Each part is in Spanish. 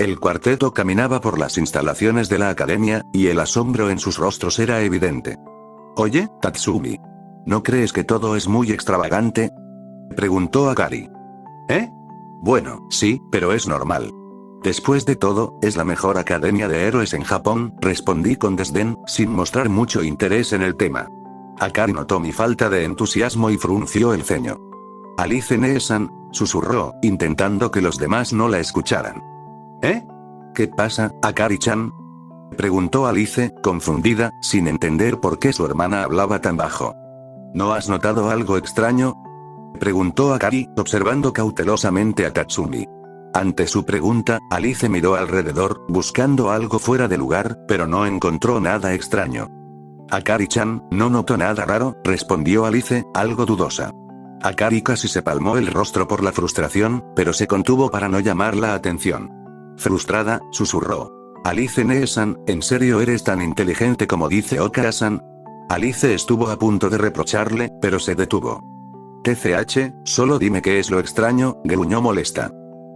El cuarteto caminaba por las instalaciones de la academia, y el asombro en sus rostros era evidente. «Oye, Tatsumi. ¿No crees que todo es muy extravagante?», preguntó Akari. «¿Eh? Bueno, sí, pero es normal. Después de todo, es la mejor academia de héroes en Japón», respondí con desdén, sin mostrar mucho interés en el tema. Akari notó mi falta de entusiasmo y frunció el ceño. «Alice Nee-san», susurró, intentando que los demás no la escucharan. «¿Eh? ¿Qué pasa, Akari-chan?», preguntó Alice, confundida, sin entender por qué su hermana hablaba tan bajo. «¿No has notado algo extraño?», preguntó Akari, observando cautelosamente a Tatsumi. Ante su pregunta, Alice miró alrededor, buscando algo fuera de lugar, pero no encontró nada extraño. «Akari-chan, no noto nada raro», respondió Alice, algo dudosa. Akari casi se palmó el rostro por la frustración, pero se contuvo para no llamar la atención. Frustrada, susurró. «Alice Nee-san, ¿en serio eres tan inteligente como dice Okara-san?». Alice estuvo a punto de reprocharle, pero se detuvo. «TCH, solo dime qué es lo extraño», gruñó molesta.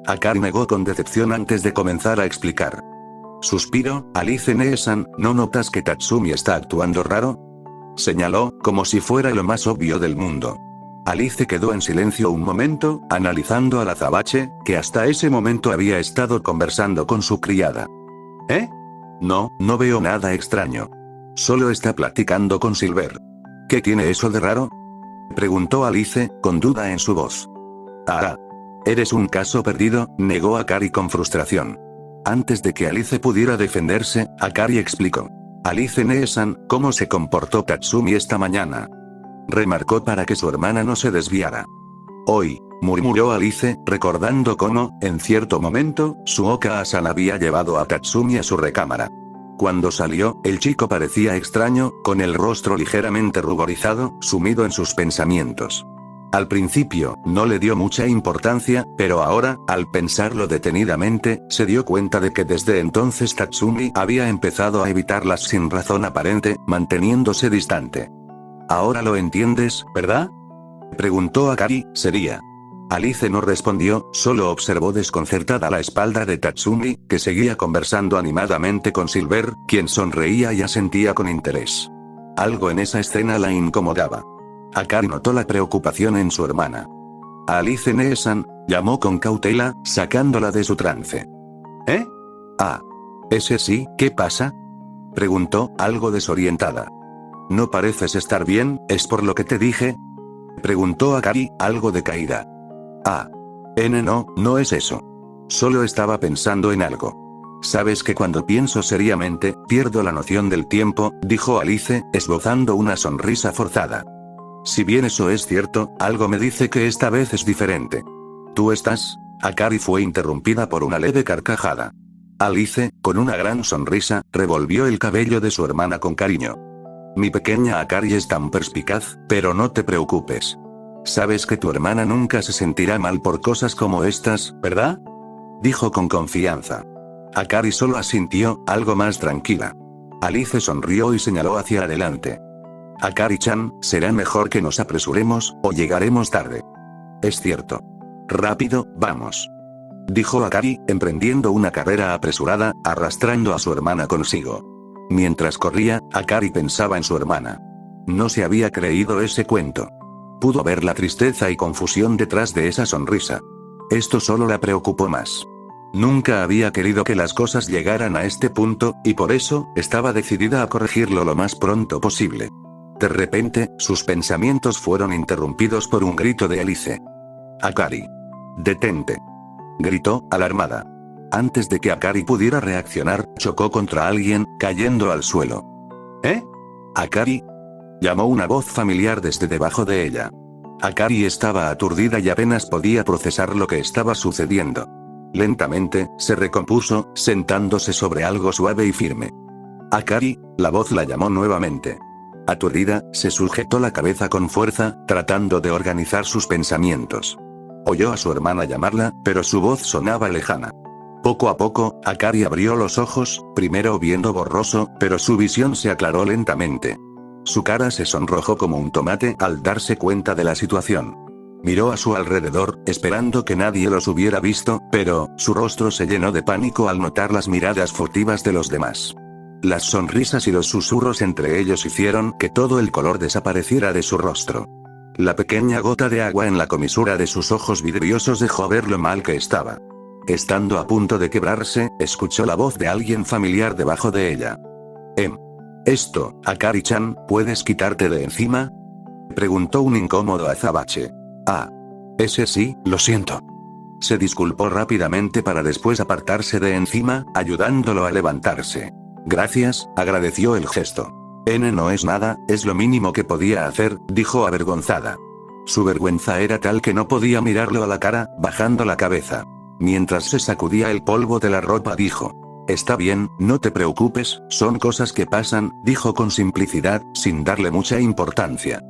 Akari negó con decepción antes de comenzar a explicar. Suspiró. «Alice Nee-san, ¿no notas que Tatsumi está actuando raro?», señaló, como si fuera lo más obvio del mundo. Alice quedó en silencio un momento, analizando al azabache, que hasta ese momento había estado conversando con su criada. «¿Eh? No, no veo nada extraño. Solo está platicando con Silver». «¿Qué tiene eso de raro?», preguntó Alice, con duda en su voz. «Ah. Eres un caso perdido», negó Akari con frustración. Antes de que Alice pudiera defenderse, Akari explicó. «Alice Nee-san, ¿cómo se comportó Tatsumi esta mañana?», remarcó para que su hermana no se desviara. «Hoy», murmuró Alice, recordando cómo, en cierto momento, Suoka-san había llevado a Tatsumi a su recámara. Cuando salió, el chico parecía extraño, con el rostro ligeramente ruborizado, sumido en sus pensamientos. Al principio, no le dio mucha importancia, pero ahora, al pensarlo detenidamente, se dio cuenta de que desde entonces Tatsumi había empezado a evitarlas sin razón aparente, manteniéndose distante. «Ahora lo entiendes, ¿verdad?», preguntó Akari, seria. Alice no respondió, solo observó desconcertada la espalda de Tatsumi, que seguía conversando animadamente con Silver, quien sonreía y asentía con interés. Algo en esa escena la incomodaba. Akari notó la preocupación en su hermana. «Alice Nee-san», llamó con cautela, sacándola de su trance. «¿Eh? Ah. ¿Ese sí? ¿Qué pasa?», preguntó, algo desorientada. «No pareces estar bien, ¿es por lo que te dije?», preguntó Akari, algo decaída. «Ah. No es eso. Solo estaba pensando en algo. Sabes que cuando pienso seriamente, pierdo la noción del tiempo», dijo Alice, esbozando una sonrisa forzada. «Si bien eso es cierto, algo me dice que esta vez es diferente». «¿Tú estás?». Akari fue interrumpida por una leve carcajada. Alice, con una gran sonrisa, revolvió el cabello de su hermana con cariño. «Mi pequeña Akari es tan perspicaz, pero no te preocupes. Sabes que tu hermana nunca se sentirá mal por cosas como estas, ¿verdad?», dijo con confianza. Akari solo asintió, algo más tranquila. Alice sonrió y señaló hacia adelante. «Akari-chan, será mejor que nos apresuremos, o llegaremos tarde». «Es cierto. Rápido, vamos», dijo Akari, emprendiendo una carrera apresurada, arrastrando a su hermana consigo. Mientras corría, Akari pensaba en su hermana. No se había creído ese cuento. Pudo ver la tristeza y confusión detrás de esa sonrisa. Esto solo la preocupó más. Nunca había querido que las cosas llegaran a este punto, y por eso, estaba decidida a corregirlo lo más pronto posible. De repente, sus pensamientos fueron interrumpidos por un grito de Alice. «Akari. Detente», gritó, alarmada. Antes de que Akari pudiera reaccionar, chocó contra alguien, cayendo al suelo. «¿Eh? Akari?», llamó una voz familiar desde debajo de ella. Akari estaba aturdida y apenas podía procesar lo que estaba sucediendo. Lentamente, se recompuso, sentándose sobre algo suave y firme. «Akari», la voz la llamó nuevamente. Aturdida, se sujetó la cabeza con fuerza, tratando de organizar sus pensamientos. Oyó a su hermana llamarla, pero su voz sonaba lejana. Poco a poco, Akari abrió los ojos, primero viendo borroso, pero su visión se aclaró lentamente. Su cara se sonrojó como un tomate al darse cuenta de la situación. miró a su alrededor, esperando que nadie los hubiera visto, pero, su rostro se llenó de pánico al notar las miradas furtivas de los demás. Las sonrisas y los susurros entre ellos hicieron que todo el color desapareciera de su rostro. La pequeña gota de agua en la comisura de sus ojos vidriosos dejó ver lo mal que estaba. Estando a punto de quebrarse, escuchó la voz de alguien familiar debajo de ella. Esto, Akari-chan, ¿puedes quitarte de encima? Preguntó un incómodo azabache. Ah. Ese sí, lo siento. Se disculpó rápidamente para después apartarse de encima, ayudándolo a levantarse. Gracias, agradeció el gesto. No es nada, es lo mínimo que podía hacer, dijo avergonzada. Su vergüenza era tal que no podía mirarlo a la cara, bajando la cabeza. Mientras se sacudía el polvo de la ropa dijo. Está bien, no te preocupes, son cosas que pasan, dijo con simplicidad, sin darle mucha importancia.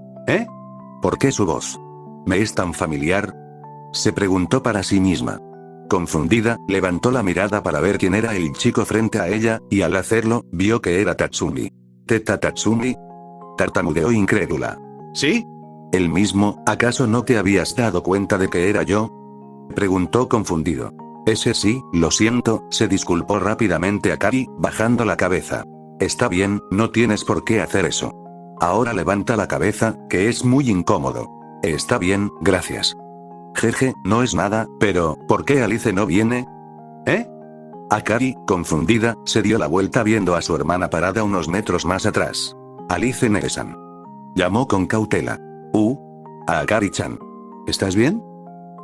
¿Por qué su voz me es tan familiar? Se preguntó para sí misma. Confundida, levantó la mirada para ver quién era el chico frente a ella, y al hacerlo, vio que era Tatsumi. ¿Teta Tatsumi? Tartamudeó incrédula. ¿Sí? ¿El mismo? ¿Acaso no te habías dado cuenta de que era yo? Preguntó confundido. Ese sí, lo siento, se disculpó rápidamente Akari, bajando la cabeza. Está bien, no tienes por qué hacer eso. Ahora levanta la cabeza, que es muy incómodo. Está bien, gracias. Jeje, no es nada, pero, ¿por qué Alice no viene? Akari, confundida, se dio la vuelta viendo a su hermana parada unos metros más atrás. Alice Neresan. Llamó con cautela. A Akari-chan. ¿Estás bien?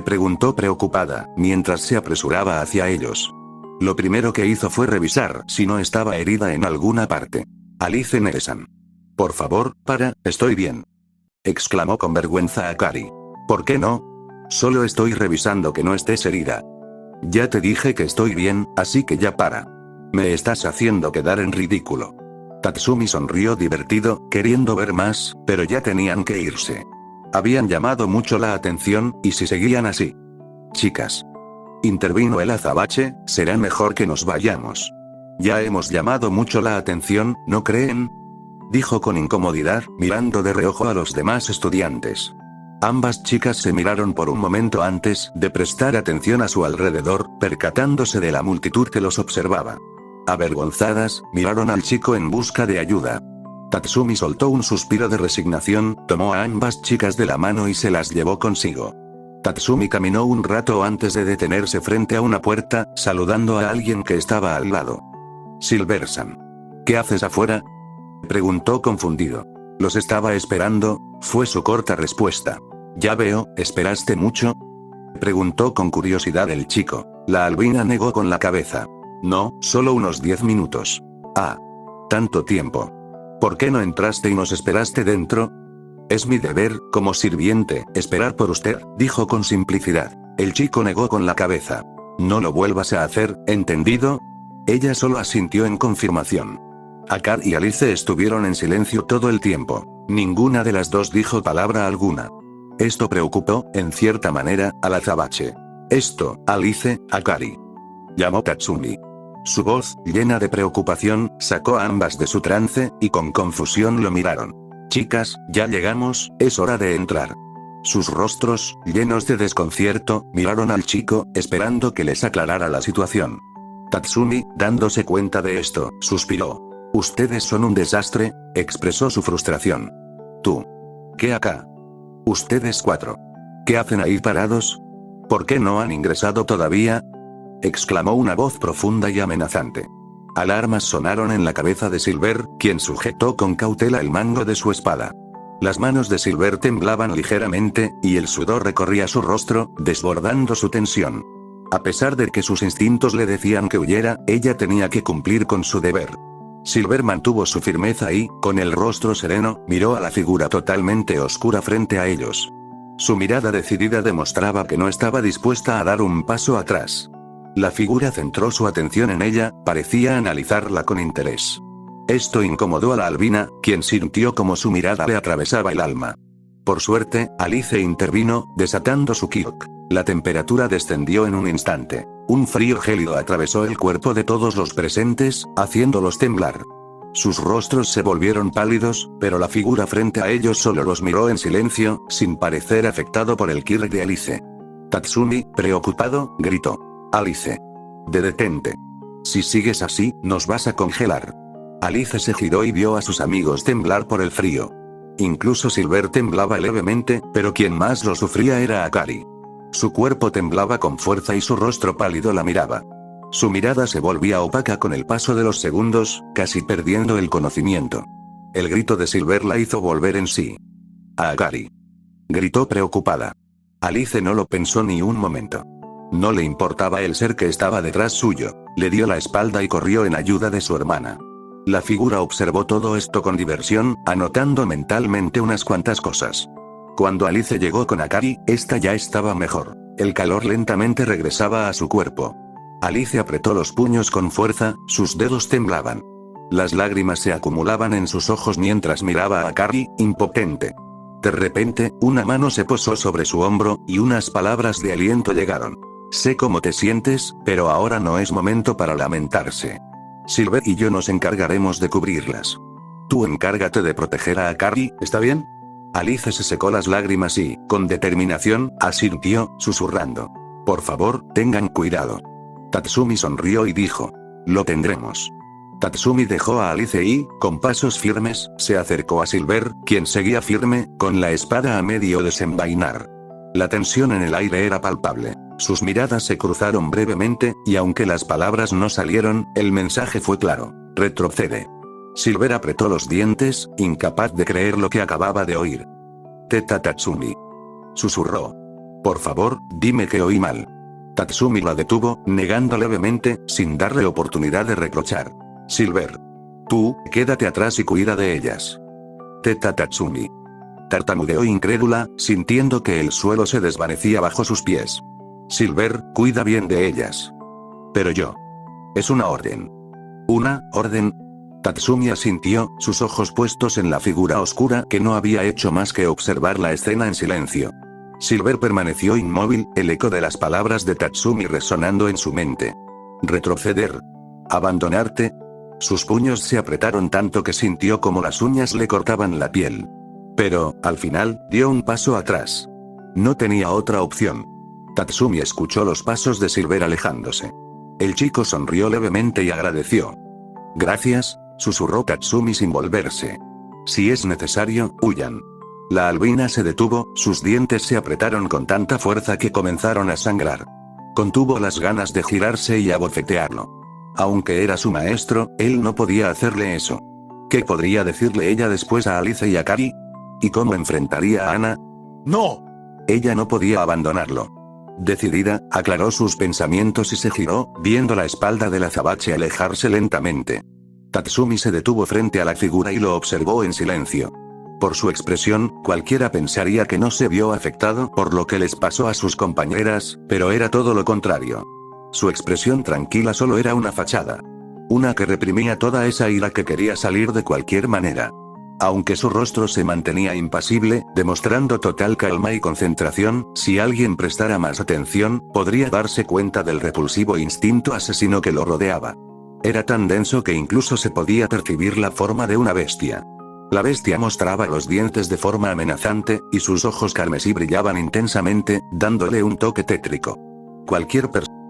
Preguntó preocupada, mientras se apresuraba hacia ellos. Lo primero que hizo fue revisar si no estaba herida en alguna parte. Alice Neresan. Por favor, estoy bien. Exclamó con vergüenza Akari. ¿Por qué no? Solo estoy revisando que no estés herida. Ya te dije que estoy bien, así que ya para. Me estás haciendo quedar en ridículo. Tatsumi sonrió divertido, queriendo ver más, pero ya tenían que irse. Habían llamado mucho la atención, y si seguían así. Chicas. Intervino el azabache, será mejor que nos vayamos. Ya hemos llamado mucho la atención, ¿no creen? Dijo con incomodidad, mirando de reojo a los demás estudiantes. Ambas chicas se miraron por un momento antes de prestar atención a su alrededor, percatándose de la multitud que los observaba. Avergonzadas, miraron al chico en busca de ayuda. Tatsumi soltó un suspiro de resignación, tomó a ambas chicas de la mano y se las llevó consigo. Tatsumi caminó un rato antes de detenerse frente a una puerta, saludando a alguien que estaba al lado. Silver-san. ¿Qué haces afuera? Preguntó confundido. Los estaba esperando, fue su corta respuesta. Ya veo, ¿esperaste mucho? Preguntó con curiosidad el chico. La albina negó con la cabeza. No, solo unos 10 minutos. Ah. Tanto tiempo. ¿Por qué no entraste y nos esperaste dentro? Es mi deber, como sirviente, esperar por usted, dijo con simplicidad. El chico negó con la cabeza. No lo vuelvas a hacer, ¿entendido? Ella solo asintió en confirmación. Akari y Alice estuvieron en silencio todo el tiempo. Ninguna de las dos dijo palabra alguna. Esto preocupó, en cierta manera, al azabache. Alice, Akari. Llamó Tatsumi. Su voz, llena de preocupación, sacó a ambas de su trance, y con confusión lo miraron. Chicas, ya llegamos, es hora de entrar. Sus rostros, llenos de desconcierto, miraron al chico, esperando que les aclarara la situación. Tatsumi, dándose cuenta de esto, suspiró. Ustedes son un desastre, expresó su frustración. Tú. ¿Qué acá? Ustedes 4. ¿Qué hacen ahí parados? ¿Por qué no han ingresado todavía? Exclamó una voz profunda y amenazante. Alarmas sonaron en la cabeza de Silver, quien sujetó con cautela el mango de su espada. Las manos de Silver temblaban ligeramente, y el sudor recorría su rostro, desbordando su tensión. A pesar de que sus instintos le decían que huyera, ella tenía que cumplir con su deber. Silver mantuvo su firmeza y, con el rostro sereno, miró a la figura totalmente oscura frente a ellos. Su mirada decidida demostraba que no estaba dispuesta a dar un paso atrás. La figura centró su atención en ella, parecía analizarla con interés. Esto incomodó a la albina, quien sintió como su mirada le atravesaba el alma. Por suerte, Alice intervino, desatando su kyuk. La temperatura descendió en un instante. Un frío gélido atravesó el cuerpo de todos los presentes, haciéndolos temblar. Sus rostros se volvieron pálidos, pero la figura frente a ellos solo los miró en silencio, sin parecer afectado por el kirk de Alice. Tatsumi, preocupado, gritó. Alice. Detente. Si sigues así, nos vas a congelar. Alice se giró y vio a sus amigos temblar por el frío. Incluso Silver temblaba levemente, pero quien más lo sufría era Akari. Su cuerpo temblaba con fuerza y su rostro pálido la miraba. Su mirada se volvía opaca con el paso de los segundos, casi perdiendo el conocimiento. El grito de Silver la hizo volver en sí. Akari. Gritó preocupada. Alice no lo pensó ni un momento. No le importaba el ser que estaba detrás suyo, le dio la espalda y corrió en ayuda de su hermana. La figura observó todo esto con diversión, anotando mentalmente unas cuantas cosas. Cuando Alice llegó con Akari, esta ya estaba mejor. El calor lentamente regresaba a su cuerpo. Alice apretó los puños con fuerza, sus dedos temblaban. Las lágrimas se acumulaban en sus ojos mientras miraba a Akari, impotente. De repente, una mano se posó sobre su hombro, y unas palabras de aliento llegaron. Sé cómo te sientes, pero ahora no es momento para lamentarse. Silver y yo nos encargaremos de cubrirlas. Tú encárgate de proteger a Akari, ¿está bien? Alice se secó las lágrimas y, con determinación, asintió, susurrando. Por favor, tengan cuidado. Tatsumi sonrió y dijo. Lo tendremos. Tatsumi dejó a Alice y, con pasos firmes, se acercó a Silver, quien seguía firme, con la espada a medio desenvainar. La tensión en el aire era palpable. Sus miradas se cruzaron brevemente, y aunque las palabras no salieron, el mensaje fue claro. Retrocede. Silver apretó los dientes, incapaz de creer lo que acababa de oír. Teta Tatsumi. Susurró. Por favor, dime que oí mal. Tatsumi la detuvo, negando levemente, sin darle oportunidad de reprochar. Silver. Tú, quédate atrás y cuida de ellas. Teta Tatsumi. Tartamudeó incrédula, sintiendo que el suelo se desvanecía bajo sus pies. Silver, cuida bien de ellas. Pero yo. Es una orden. ¿Una orden? Tatsumi asintió, sus ojos puestos en la figura oscura que no había hecho más que observar la escena en silencio. Silver permaneció inmóvil, el eco de las palabras de Tatsumi resonando en su mente. Retroceder. Abandonarte. Sus puños se apretaron tanto que sintió como las uñas le cortaban la piel. Pero, al final, dio un paso atrás. No tenía otra opción. Tatsumi escuchó los pasos de Silver alejándose. El chico sonrió levemente y agradeció. Gracias, susurró Tatsumi sin volverse. Si es necesario, huyan. La albina se detuvo, sus dientes se apretaron con tanta fuerza que comenzaron a sangrar. Contuvo las ganas de girarse y abofetearlo. Aunque era su maestro, él no podía hacerle eso. ¿Qué podría decirle ella después a Alice y a Akari? ¿Y cómo enfrentaría a Ana? ¡No! Ella no podía abandonarlo. Decidida, aclaró sus pensamientos y se giró, viendo la espalda del azabache alejarse lentamente. Tatsumi se detuvo frente a la figura y lo observó en silencio. Por su expresión, cualquiera pensaría que no se vio afectado por lo que les pasó a sus compañeras, pero era todo lo contrario. Su expresión tranquila solo era una fachada. Una que reprimía toda esa ira que quería salir de cualquier manera. Aunque su rostro se mantenía impasible, demostrando total calma y concentración, si alguien prestara más atención, podría darse cuenta del repulsivo instinto asesino que lo rodeaba. Era tan denso que incluso se podía percibir la forma de una bestia. La bestia mostraba los dientes de forma amenazante, y sus ojos carmesí brillaban intensamente, dándole un toque tétrico. Cualquier persona.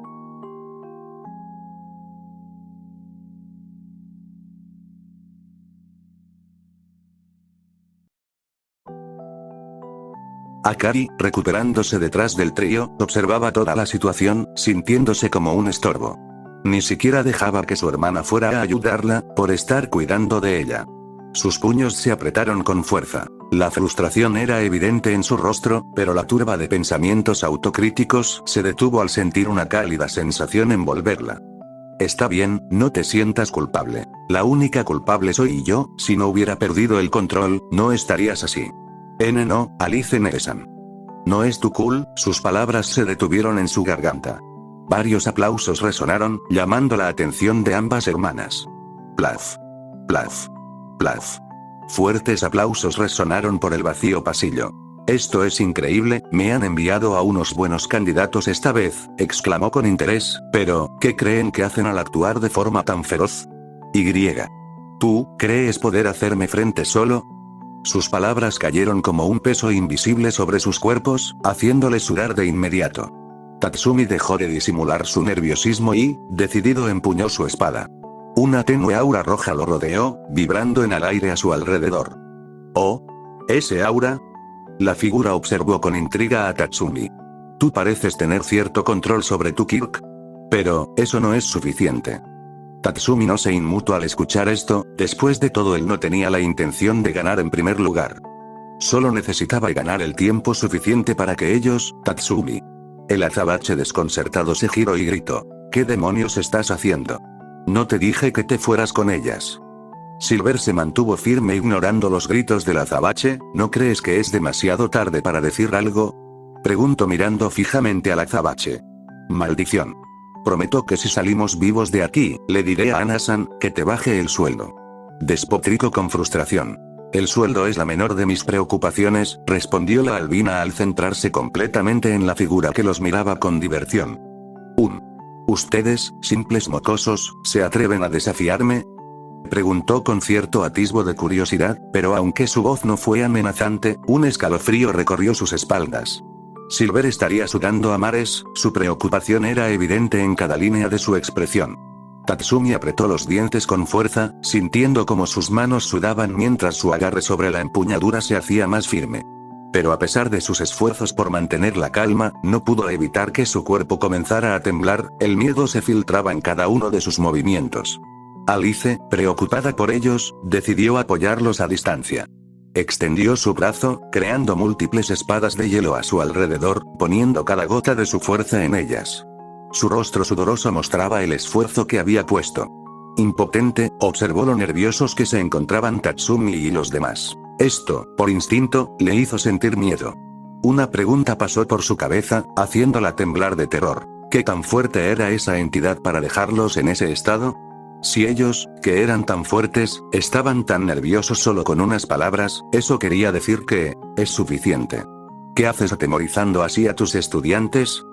Akari, recuperándose detrás del trío, observaba toda la situación, sintiéndose como un estorbo. Ni siquiera dejaba que su hermana fuera a ayudarla, por estar cuidando de ella. Sus puños se apretaron con fuerza. La frustración era evidente en su rostro, pero la turba de pensamientos autocríticos se detuvo al sentir una cálida sensación envolverla. Está bien, no te sientas culpable. La única culpable soy yo, si no hubiera perdido el control, no estarías así. No, Alice Neresan. No es tu cool, sus palabras se detuvieron en su garganta. Varios aplausos resonaron, llamando la atención de ambas hermanas. Plaf. Plaf. Plaf. Fuertes aplausos resonaron por el vacío pasillo. Esto es increíble, me han enviado a unos buenos candidatos esta vez, exclamó con interés, pero, ¿qué creen que hacen al actuar de forma tan feroz? Y. ¿Tú crees poder hacerme frente solo? Sus palabras cayeron como un peso invisible sobre sus cuerpos, haciéndoles sudar de inmediato. Tatsumi dejó de disimular su nerviosismo y, decidido, empuñó su espada. Una tenue aura roja lo rodeó, vibrando en el aire a su alrededor. ¿Oh? ¿Ese aura? La figura observó con intriga a Tatsumi. Tú pareces tener cierto control sobre tu Kirk. Pero, eso no es suficiente. Tatsumi no se inmutó al escuchar esto, después de todo él no tenía la intención de ganar en primer lugar. Solo necesitaba ganar el tiempo suficiente para que ellos, Tatsumi. El azabache desconcertado se giró y gritó. ¿Qué demonios estás haciendo? No te dije que te fueras con ellas. Silver se mantuvo firme ignorando los gritos del azabache. ¿No crees que es demasiado tarde para decir algo? Preguntó mirando fijamente al azabache. Maldición. Prometo que si salimos vivos de aquí, le diré a Anasan que te baje el sueldo. Despotricó con frustración. El sueldo es la menor de mis preocupaciones, respondió la albina al centrarse completamente en la figura que los miraba con diversión. ¿Ustedes, simples mocosos, se atreven a desafiarme? Preguntó con cierto atisbo de curiosidad, pero aunque su voz no fue amenazante, un escalofrío recorrió sus espaldas. Silver estaría sudando a mares, su preocupación era evidente en cada línea de su expresión. Tatsumi apretó los dientes con fuerza, sintiendo como sus manos sudaban mientras su agarre sobre la empuñadura se hacía más firme. Pero a pesar de sus esfuerzos por mantener la calma, no pudo evitar que su cuerpo comenzara a temblar, el miedo se filtraba en cada uno de sus movimientos. Alice, preocupada por ellos, decidió apoyarlos a distancia. Extendió su brazo, creando múltiples espadas de hielo a su alrededor, poniendo cada gota de su fuerza en ellas. Su rostro sudoroso mostraba el esfuerzo que había puesto. Impotente, observó lo nerviosos que se encontraban Tatsumi y los demás. Esto, por instinto, le hizo sentir miedo. Una pregunta pasó por su cabeza, haciéndola temblar de terror. ¿Qué tan fuerte era esa entidad para dejarlos en ese estado? Si ellos, que eran tan fuertes, estaban tan nerviosos solo con unas palabras, eso quería decir que, es suficiente. ¿Qué haces atemorizando así a tus estudiantes?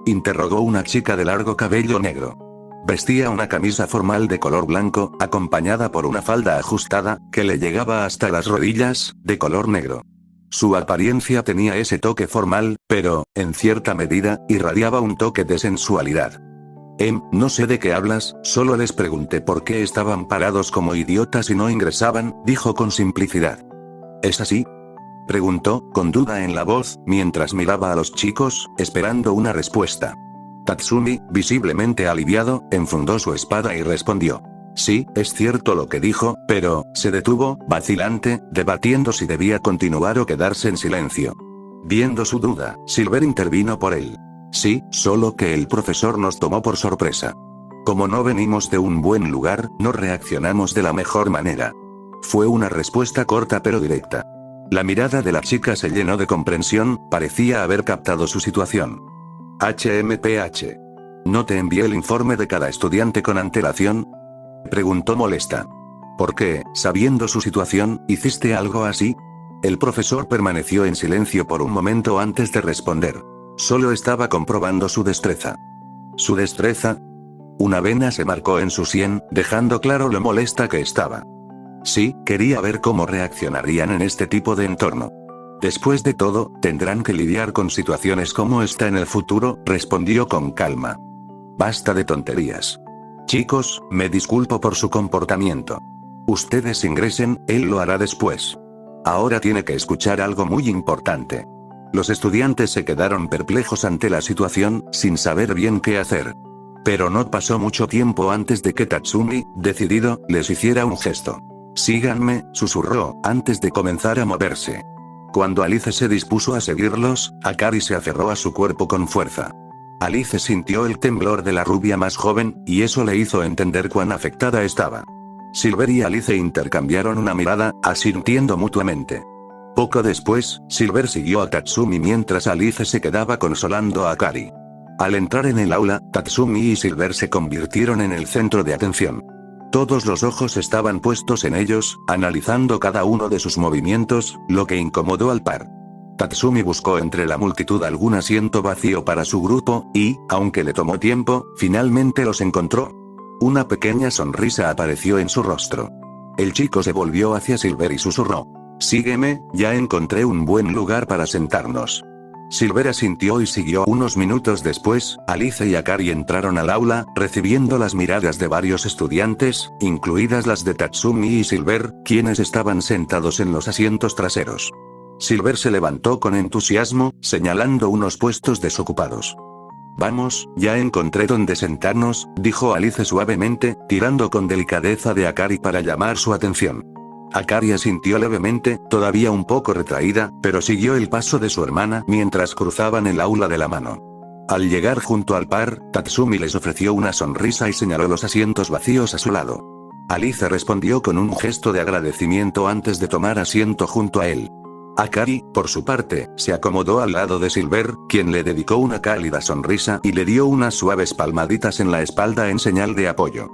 Interrogó una chica de largo cabello negro. Vestía una camisa formal de color blanco, acompañada por una falda ajustada, que le llegaba hasta las rodillas, de color negro. Su apariencia tenía ese toque formal, pero, en cierta medida, irradiaba un toque de sensualidad. No sé de qué hablas, solo les pregunté por qué estaban parados como idiotas y no ingresaban, dijo con simplicidad. ¿Es así? Preguntó, con duda en la voz, mientras miraba a los chicos, esperando una respuesta. Tatsumi, visiblemente aliviado, enfundó su espada y respondió. Sí, es cierto lo que dijo, pero, se detuvo, vacilante, debatiendo si debía continuar o quedarse en silencio. Viendo su duda, Silver intervino por él. Sí, solo que el profesor nos tomó por sorpresa. Como no venimos de un buen lugar, no reaccionamos de la mejor manera. Fue una respuesta corta pero directa. La mirada de la chica se llenó de comprensión, parecía haber captado su situación. HMPH. ¿No te envié el informe de cada estudiante con antelación? Preguntó molesta. ¿Por qué, sabiendo su situación, hiciste algo así? El profesor permaneció en silencio por un momento antes de responder. Solo estaba comprobando su destreza. ¿Su destreza? Una vena se marcó en su sien, dejando claro lo molesta que estaba. Sí, quería ver cómo reaccionarían en este tipo de entorno. Después de todo, tendrán que lidiar con situaciones como esta en el futuro, respondió con calma. Basta de tonterías. Chicos, me disculpo por su comportamiento. Ustedes ingresen, él lo hará después. Ahora tiene que escuchar algo muy importante. Los estudiantes se quedaron perplejos ante la situación, sin saber bien qué hacer. Pero no pasó mucho tiempo antes de que Tatsumi, decidido, les hiciera un gesto. Síganme, susurró, antes de comenzar a moverse. Cuando Alice se dispuso a seguirlos, Akari se aferró a su cuerpo con fuerza. Alice sintió el temblor de la rubia más joven, y eso le hizo entender cuán afectada estaba. Silver y Alice intercambiaron una mirada, asintiendo mutuamente. Poco después, Silver siguió a Tatsumi mientras Alice se quedaba consolando a Akari. Al entrar en el aula, Tatsumi y Silver se convirtieron en el centro de atención. Todos los ojos estaban puestos en ellos, analizando cada uno de sus movimientos, lo que incomodó al par. Tatsumi buscó entre la multitud algún asiento vacío para su grupo, y, aunque le tomó tiempo, finalmente los encontró. Una pequeña sonrisa apareció en su rostro. El chico se volvió hacia Silver y susurró. Sígueme, ya encontré un buen lugar para sentarnos. Silver asintió y siguió. Unos minutos después, Alice y Akari entraron al aula, recibiendo las miradas de varios estudiantes, incluidas las de Tatsumi y Silver, quienes estaban sentados en los asientos traseros. Silver se levantó con entusiasmo, señalando unos puestos desocupados. Vamos, ya encontré dónde sentarnos, dijo Alice suavemente, tirando con delicadeza de Akari para llamar su atención. Akari asintió levemente, todavía un poco retraída, pero siguió el paso de su hermana mientras cruzaban el aula de la mano. Al llegar junto al par, Tatsumi les ofreció una sonrisa y señaló los asientos vacíos a su lado. Alice respondió con un gesto de agradecimiento antes de tomar asiento junto a él. Akari, por su parte, se acomodó al lado de Silver, quien le dedicó una cálida sonrisa y le dio unas suaves palmaditas en la espalda en señal de apoyo.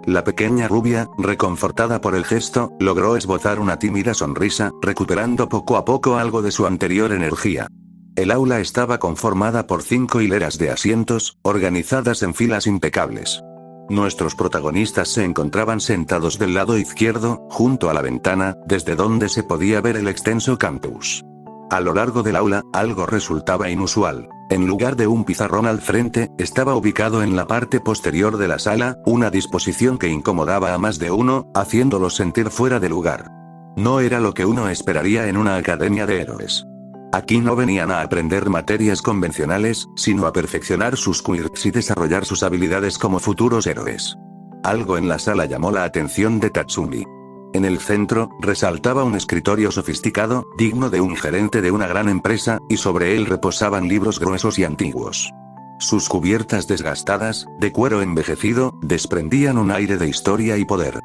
La pequeña rubia, reconfortada por el gesto, logró esbozar una tímida sonrisa, recuperando poco a poco algo de su anterior energía. El aula estaba conformada por 5 hileras de asientos, organizadas en filas impecables. Nuestros protagonistas se encontraban sentados del lado izquierdo, junto a la ventana, desde donde se podía ver el extenso campus. A lo largo del aula, algo resultaba inusual. En lugar de un pizarrón al frente, estaba ubicado en la parte posterior de la sala, una disposición que incomodaba a más de uno, haciéndolos sentir fuera de lugar. No era lo que uno esperaría en una academia de héroes. Aquí no venían a aprender materias convencionales, sino a perfeccionar sus quirks y desarrollar sus habilidades como futuros héroes. Algo en la sala llamó la atención de Tatsumi. En el centro, resaltaba un escritorio sofisticado, digno de un gerente de una gran empresa, y sobre él reposaban libros gruesos y antiguos. Sus cubiertas desgastadas, de cuero envejecido, desprendían un aire de historia y poder.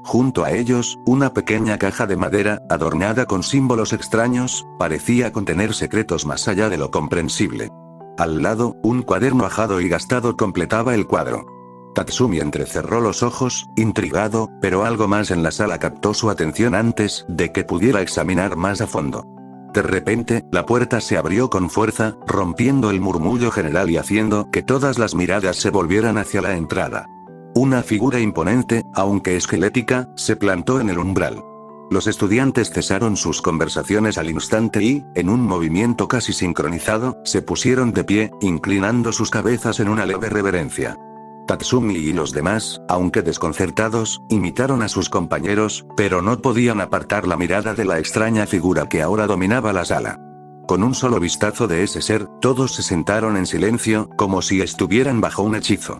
Junto a ellos, una pequeña caja de madera, adornada con símbolos extraños, parecía contener secretos más allá de lo comprensible. Al lado, un cuaderno ajado y gastado completaba el cuadro. Tatsumi entrecerró los ojos, intrigado, pero algo más en la sala captó su atención antes de que pudiera examinar más a fondo. De repente, la puerta se abrió con fuerza, rompiendo el murmullo general y haciendo que todas las miradas se volvieran hacia la entrada. Una figura imponente, aunque esquelética, se plantó en el umbral. Los estudiantes cesaron sus conversaciones al instante y, en un movimiento casi sincronizado, se pusieron de pie, inclinando sus cabezas en una leve reverencia. Tatsumi y los demás, aunque desconcertados, imitaron a sus compañeros, pero no podían apartar la mirada de la extraña figura que ahora dominaba la sala. Con un solo vistazo de ese ser, todos se sentaron en silencio, como si estuvieran bajo un hechizo.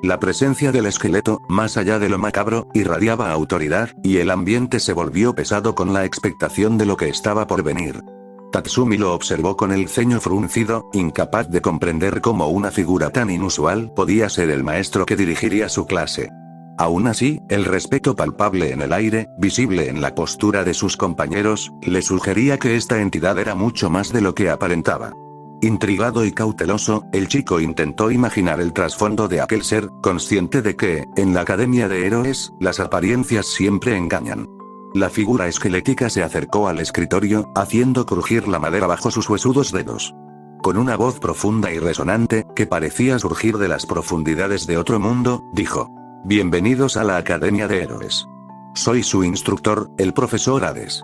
La presencia del esqueleto, más allá de lo macabro, irradiaba autoridad, y el ambiente se volvió pesado con la expectación de lo que estaba por venir. Tatsumi lo observó con el ceño fruncido, incapaz de comprender cómo una figura tan inusual podía ser el maestro que dirigiría su clase. Aún así, el respeto palpable en el aire, visible en la postura de sus compañeros, le sugería que esta entidad era mucho más de lo que aparentaba. Intrigado y cauteloso, el chico intentó imaginar el trasfondo de aquel ser, consciente de que, en la Academia de Héroes, las apariencias siempre engañan. La figura esquelética se acercó al escritorio, haciendo crujir la madera bajo sus huesudos dedos. Con una voz profunda y resonante, que parecía surgir de las profundidades de otro mundo, dijo: «Bienvenidos a la Academia de Héroes. Soy su instructor, el profesor Hades.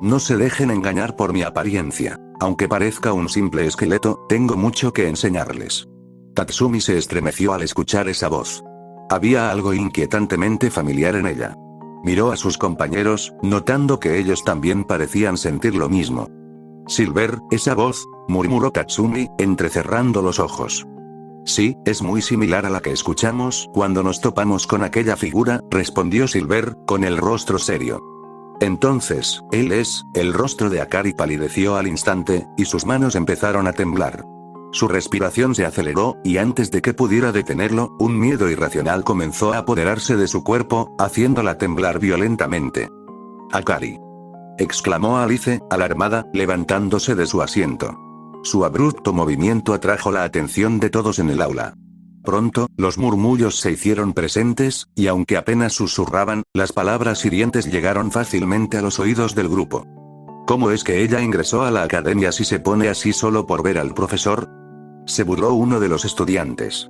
No se dejen engañar por mi apariencia. Aunque parezca un simple esqueleto, tengo mucho que enseñarles». Tatsumi se estremeció al escuchar esa voz. Había algo inquietantemente familiar en ella. Miró a sus compañeros, notando que ellos también parecían sentir lo mismo. «Silver, esa voz», murmuró Tatsumi, entrecerrando los ojos. «Sí, es muy similar a la que escuchamos cuando nos topamos con aquella figura», respondió Silver, con el rostro serio. «Entonces, él es». El rostro de Akari palideció al instante, y sus manos empezaron a temblar. Su respiración se aceleró, y antes de que pudiera detenerlo, un miedo irracional comenzó a apoderarse de su cuerpo, haciéndola temblar violentamente. «Akari», exclamó Alice, alarmada, levantándose de su asiento. Su abrupto movimiento atrajo la atención de todos en el aula. Pronto, los murmullos se hicieron presentes, y aunque apenas susurraban, las palabras hirientes llegaron fácilmente a los oídos del grupo. «¿Cómo es que ella ingresó a la academia si se pone así solo por ver al profesor?», se burló uno de los estudiantes.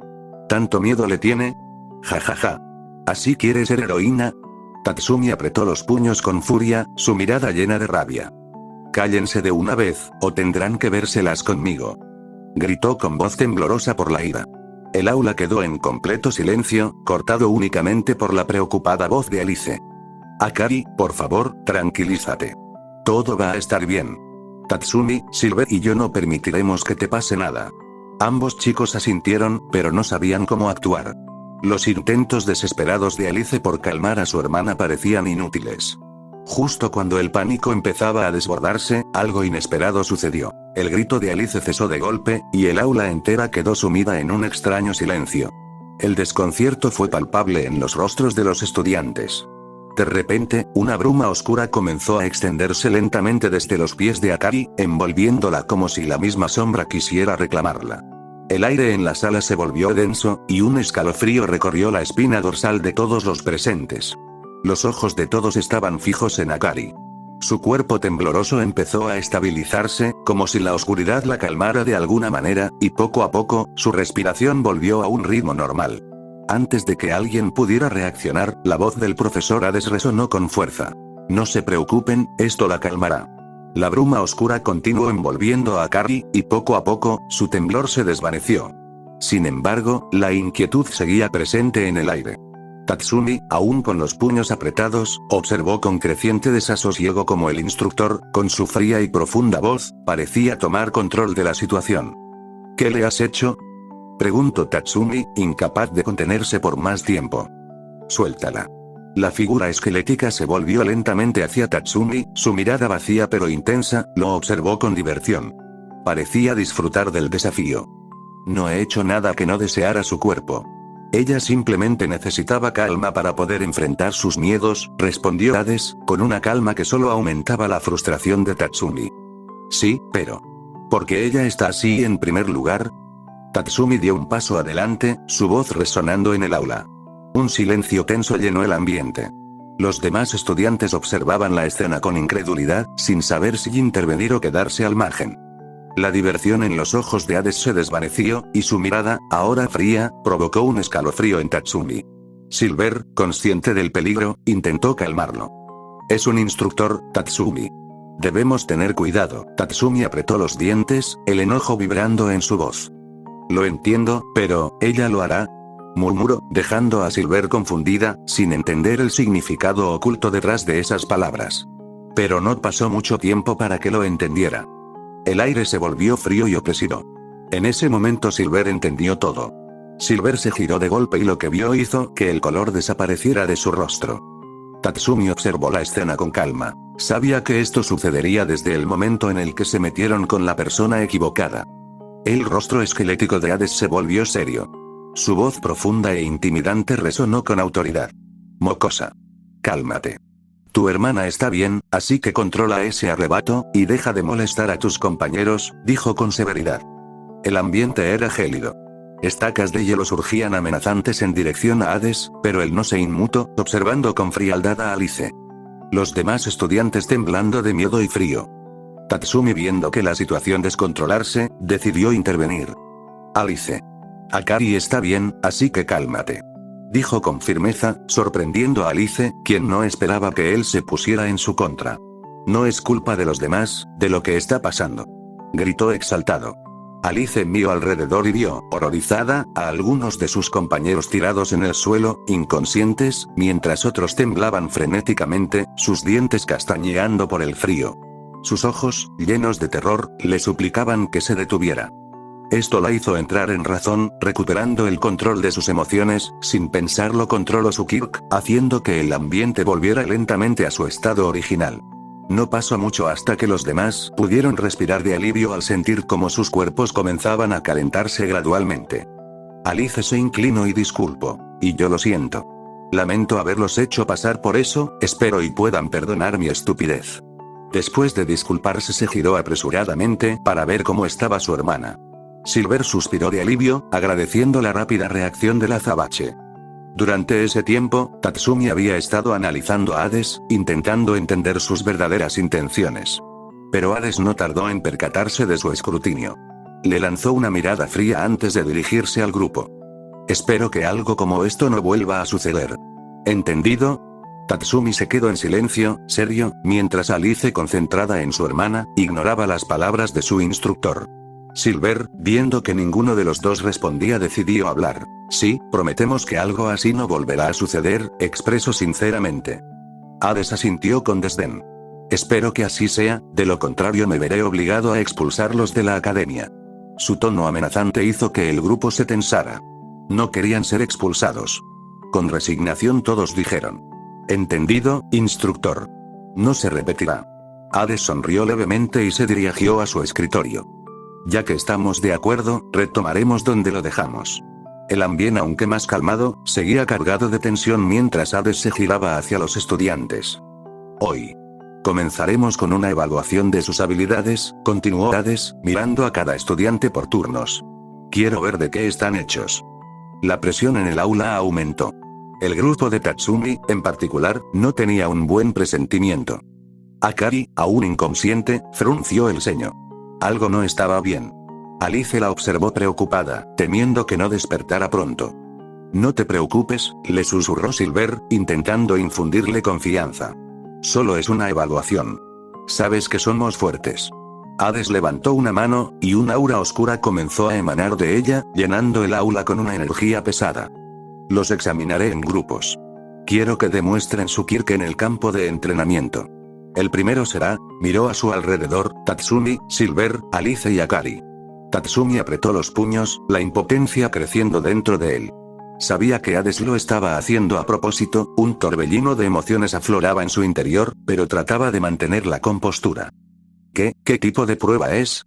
«¿Tanto miedo le tiene? Ja ja ja. ¿Así quiere ser heroína?». Tatsumi apretó los puños con furia, su mirada llena de rabia. «Cállense de una vez, o tendrán que vérselas conmigo», gritó con voz temblorosa por la ira. El aula quedó en completo silencio, cortado únicamente por la preocupada voz de Alice. «Akari, por favor, tranquilízate. Todo va a estar bien. Tatsumi, Silver y yo no permitiremos que te pase nada». Ambos chicos asintieron, pero no sabían cómo actuar. Los intentos desesperados de Alice por calmar a su hermana parecían inútiles. Justo cuando el pánico empezaba a desbordarse, algo inesperado sucedió. El grito de Alice cesó de golpe, y el aula entera quedó sumida en un extraño silencio. El desconcierto fue palpable en los rostros de los estudiantes. De repente, una bruma oscura comenzó a extenderse lentamente desde los pies de Akari, envolviéndola como si la misma sombra quisiera reclamarla. El aire en la sala se volvió denso, y un escalofrío recorrió la espina dorsal de todos los presentes. Los ojos de todos estaban fijos en Akari. Su cuerpo tembloroso empezó a estabilizarse, como si la oscuridad la calmara de alguna manera, y poco a poco, su respiración volvió a un ritmo normal. Antes de que alguien pudiera reaccionar, la voz del profesor Hades resonó con fuerza. «No se preocupen, esto la calmará». La bruma oscura continuó envolviendo a Akari, y poco a poco, su temblor se desvaneció. Sin embargo, la inquietud seguía presente en el aire. Tatsumi, aún con los puños apretados, observó con creciente desasosiego como el instructor, con su fría y profunda voz, parecía tomar control de la situación. «¿Qué le has hecho?», preguntó Tatsumi, incapaz de contenerse por más tiempo. «Suéltala». La figura esquelética se volvió lentamente hacia Tatsumi, su mirada vacía pero intensa, lo observó con diversión. Parecía disfrutar del desafío. «No he hecho nada que no deseara su cuerpo. Ella simplemente necesitaba calma para poder enfrentar sus miedos», respondió Hades, con una calma que solo aumentaba la frustración de Tatsumi. «Sí, pero ¿por qué ella está así en primer lugar?». Tatsumi dio un paso adelante, su voz resonando en el aula. Un silencio tenso llenó el ambiente. Los demás estudiantes observaban la escena con incredulidad, sin saber si intervenir o quedarse al margen. La diversión en los ojos de Hades se desvaneció, y su mirada, ahora fría, provocó un escalofrío en Tatsumi. Silver, consciente del peligro, intentó calmarlo. «Es un instructor, Tatsumi. Debemos tener cuidado». Tatsumi apretó los dientes, el enojo vibrando en su voz. «Lo entiendo, pero, ¿ella lo hará?», murmuró, dejando a Silver confundida, sin entender el significado oculto detrás de esas palabras. Pero no pasó mucho tiempo para que lo entendiera. El aire se volvió frío y opresivo. En ese momento Silver entendió todo. Silver se giró de golpe y lo que vio hizo que el color desapareciera de su rostro. Tatsumi observó la escena con calma. Sabía que esto sucedería desde el momento en el que se metieron con la persona equivocada. El rostro esquelético de Hades se volvió serio. Su voz profunda e intimidante resonó con autoridad. «Mocosa. Cálmate. Tu hermana está bien, así que controla ese arrebato, y deja de molestar a tus compañeros», dijo con severidad. El ambiente era gélido. Estacas de hielo surgían amenazantes en dirección a Hades, pero él no se inmutó, observando con frialdad a Alice. Los demás estudiantes temblando de miedo y frío. Tatsumi, viendo que la situación descontrolarse, decidió intervenir. «Alice. Akari está bien, así que cálmate», dijo con firmeza, sorprendiendo a Alice, quien no esperaba que él se pusiera en su contra. «No es culpa de los demás, de lo que está pasando», gritó exaltado. Alice miró alrededor y vio, horrorizada, a algunos de sus compañeros tirados en el suelo, inconscientes, mientras otros temblaban frenéticamente, sus dientes castañeando por el frío. Sus ojos, llenos de terror, le suplicaban que se detuviera. Esto la hizo entrar en razón, recuperando el control de sus emociones, sin pensarlo controló su Kirk, haciendo que el ambiente volviera lentamente a su estado original. No pasó mucho hasta que los demás pudieron respirar de alivio al sentir cómo sus cuerpos comenzaban a calentarse gradualmente. Alice se inclinó y disculpó. «Y yo lo siento. Lamento haberlos hecho pasar por eso, espero y puedan perdonar mi estupidez». Después de disculparse se giró apresuradamente para ver cómo estaba su hermana. Silver suspiró de alivio, agradeciendo la rápida reacción del azabache. Durante ese tiempo, Tatsumi había estado analizando a Hades, intentando entender sus verdaderas intenciones. Pero Hades no tardó en percatarse de su escrutinio. Le lanzó una mirada fría antes de dirigirse al grupo. «Espero que algo como esto no vuelva a suceder. ¿Entendido?». Tatsumi se quedó en silencio, serio, mientras Alice, concentrada en su hermana, ignoraba las palabras de su instructor. Silver, viendo que ninguno de los dos respondía, decidió hablar. Sí, prometemos que algo así no volverá a suceder, expresó sinceramente. Hades asintió con desdén. Espero que así sea, de lo contrario me veré obligado a expulsarlos de la academia. Su tono amenazante hizo que el grupo se tensara. No querían ser expulsados. Con resignación todos dijeron. Entendido, instructor. No se repetirá. Hades sonrió levemente y se dirigió a su escritorio. Ya que estamos de acuerdo, retomaremos donde lo dejamos. El ambiente, aunque más calmado, seguía cargado de tensión mientras Hades se giraba hacia los estudiantes. Hoy comenzaremos con una evaluación de sus habilidades, continuó Hades, mirando a cada estudiante por turnos. Quiero ver de qué están hechos. La presión en el aula aumentó. El grupo de Tatsumi, en particular, no tenía un buen presentimiento. Akari, aún inconsciente, frunció el ceño. Algo no estaba bien. Alice la observó preocupada, temiendo que no despertara pronto. No te preocupes, le susurró Silver, intentando infundirle confianza. Solo es una evaluación. Sabes que somos fuertes. Hades levantó una mano, y una aura oscura comenzó a emanar de ella, llenando el aula con una energía pesada. Los examinaré en grupos. Quiero que demuestren su kirke en el campo de entrenamiento. El primero será, miró a su alrededor, Tatsumi, Silver, Alice y Akari. Tatsumi apretó los puños, la impotencia creciendo dentro de él. Sabía que Hades lo estaba haciendo a propósito, un torbellino de emociones afloraba en su interior, pero trataba de mantener la compostura. ¿Qué tipo de prueba es?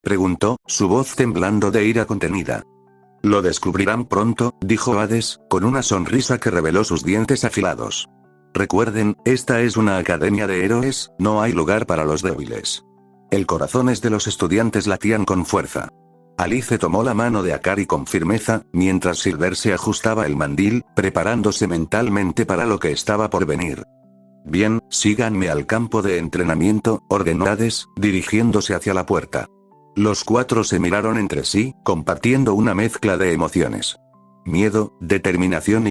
Preguntó, su voz temblando de ira contenida. Lo descubrirán pronto, dijo Hades, con una sonrisa que reveló sus dientes afilados. Recuerden, esta es una academia de héroes, no hay lugar para los débiles. El corazones de los estudiantes latían con fuerza. Alice tomó la mano de Akari con firmeza, mientras Silver se ajustaba el mandil, preparándose mentalmente para lo que estaba por venir. Bien, síganme al campo de entrenamiento, ordenó Hades, dirigiéndose hacia la puerta. Los cuatro se miraron entre sí, compartiendo una mezcla de emociones. Miedo, determinación